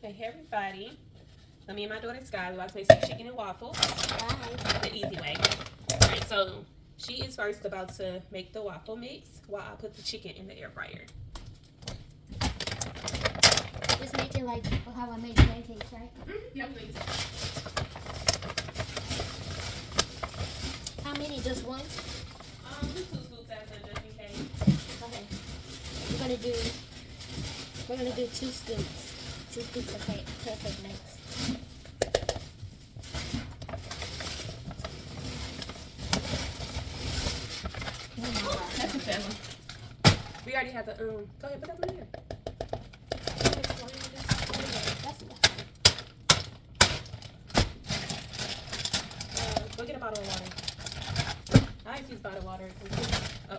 Okay, hey everybody. So me and my daughter Sky, we about to make some chicken and waffles. Hi. The easy way. Alright, so she is first about to make the waffle mix while I put the chicken in the air fryer. Just make it like how I made pancakes, right? Yeah, we made it. How many? Just one? Just 2 scoops at a time, just in case. Okay. We're gonna do 2 scoops. 2 scoops of pancake mix. Oh my gosh. That's a fair one. We already have the go ahead, put that one in there. Go get a bottle of water. I always use bottled water. Oh,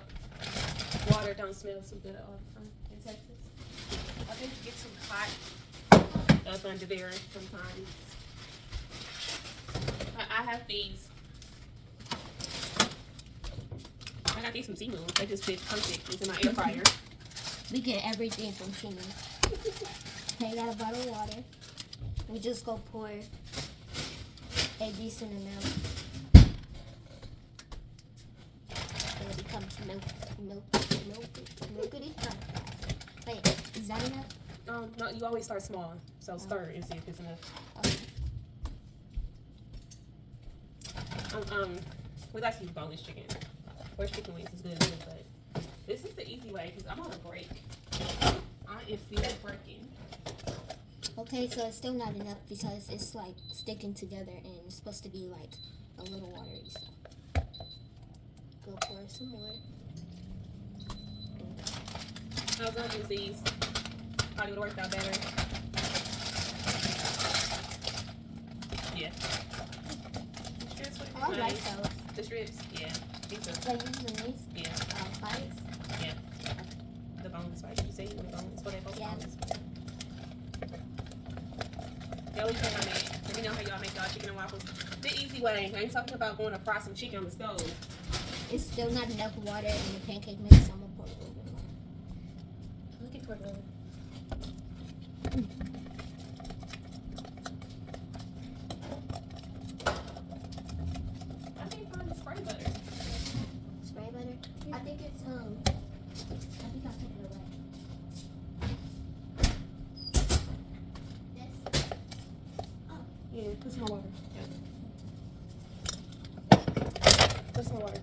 water don't smell so good all the time in Texas. I think it gets too hot up under there sometimes. I have these. I got these from Seamoon. They just fit perfect into my air fryer. We get everything from Chino. Okay, got a bottle of water. We just go pour a decent amount. And it becomes milkety. Wait, is that enough? No, you always start small. So stir and see if it's enough. Okay. We like to use boneless chicken. Or chicken wings is good too, but this is the easy way because I'm on a break. I am still working. Okay, so it's still not enough because it's like sticking together and it's supposed to be like a little watery. So go pour some more. I was gonna use these. Probably would have worked out better. Yeah. I like those. The strips, yeah. These are, So using these? yeah. Bites? Yeah. The bones, right? You say the bones. What they both Yeah. bones. Y'all let me know how y'all make y'all chicken and waffles. The easy way. I ain't talking about going to fry some chicken on the stove. It's still not enough water in the pancake mix, so I'm gonna pour a little bit more. I'm looking for the. I can't find the spray butter. Spray butter? I think it's I think I took it away. This? Oh. Yeah, put some more water. Yeah. Put some more water.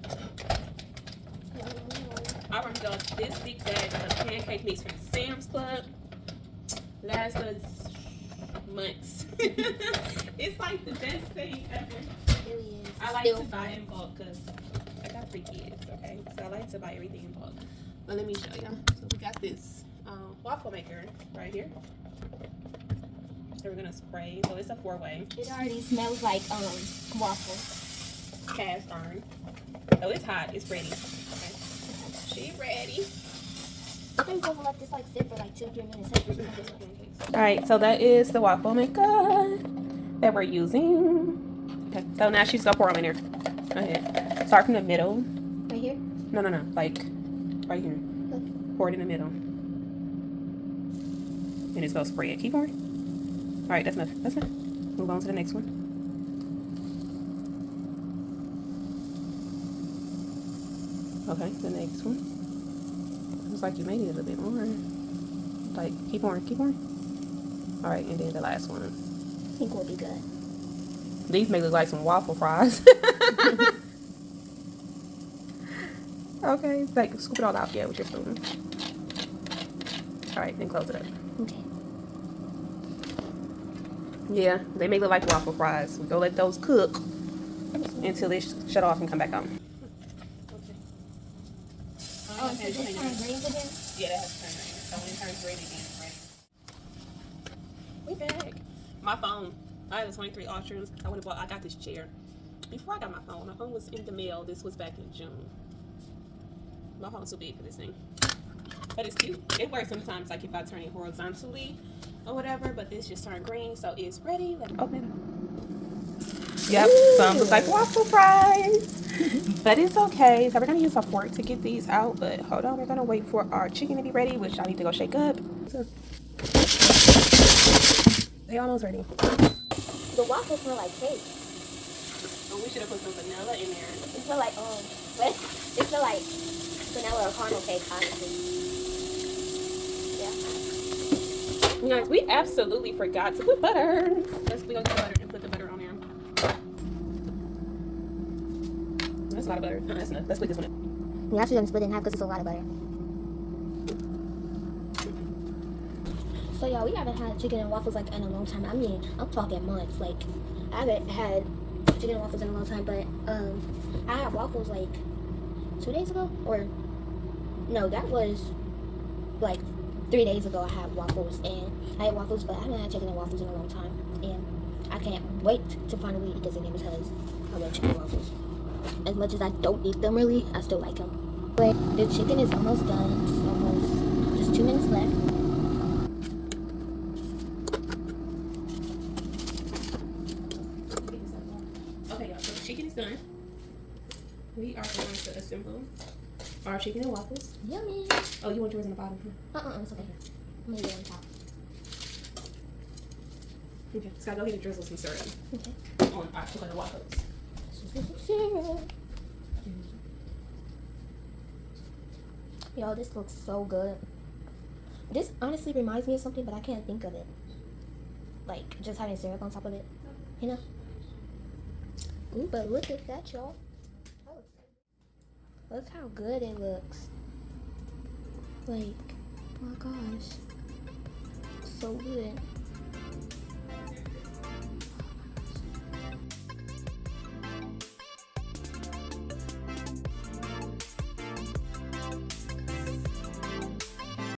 I remember y'all, this big bag of pancake mix from Sam's Club lasts us months. It's like the best thing ever. It really is. I like Still to buy fun. in bulk because I got 3 kids, okay? So I like to buy everything in bulk. But let me show you. So we got this waffle maker right here. So we're gonna spray. So it's a 4-way. It already smells like waffles. Cast iron. Oh, it's hot. It's ready. Okay. She ready. I think we'll let this like sit for like 2-3 minutes. All right, so that is the waffle maker that we're using. Okay, so now she's gonna pour them in here. Go ahead. Start from the middle. Right here? No, like right here. Okay. Pour it in the middle. And it's gonna spray it. Keep pouring. All right, that's enough. That's enough. Move on to the next one. Okay, the next one. Looks like you made it a little bit more. Like, keep pouring, keep pouring. All right, and then the last one. I think we'll be good. These may look like some waffle fries. Okay, like scoop it all out, yeah, with your spoon. All right, then close it up. Okay. Yeah, they may look like waffle fries. We'll go let those cook until they shut off and come back on. Oh, so this turn green again? Yeah, that has to turn green. So when it turns red again, it's ready. We back. My phone. I have a 23 Ultras. I got this chair. Before I got my phone was in the mail. This was back in June. My phone's too big for this thing. But it's cute. It works sometimes, like if I turn it horizontally or whatever, but this just turned green, so it's ready. Let me open it. Yep, some look like waffle fries. But it's okay. So we're gonna use a fork to get these out. But hold on, we're gonna wait for our chicken to be ready, which I need to go shake up. They almost ready. The waffles smell like cake. Oh, we should have put some vanilla in there. It smell like it smell like vanilla or caramel cake, honestly. Yeah. You guys, we absolutely forgot to put butter. We gonna get butter and put the butter on there. That's a lot of butter. That's enough. Let's put this one in. We actually gonna split it in half because it's a lot of butter. So y'all, we haven't had chicken and waffles like in a long time. I mean, I'm talking months. Like, I haven't had chicken and waffles in a long time. But I had waffles like 2 days ago, or no, that was like 3 days ago. I had waffles, but I haven't had chicken and waffles in a long time, and I can't wait to finally eat this again because I love chicken and waffles. As much as I don't eat them really, I still like them. But the chicken is almost done. Just 2 minutes left. Okay, y'all, so the chicken is done. We are going to assemble our chicken and waffles. Yummy. Oh, you want yours in the bottom? It's okay. I'm gonna do it on top. Okay, Scott, go ahead and drizzle some syrup on our chicken and waffles. Y'all, this looks so good. This honestly reminds me of something, but I can't think of it. Like, just having syrup on top of it. You know? Ooh, but look at that, y'all. Look how good it looks. Like, oh my gosh. So good.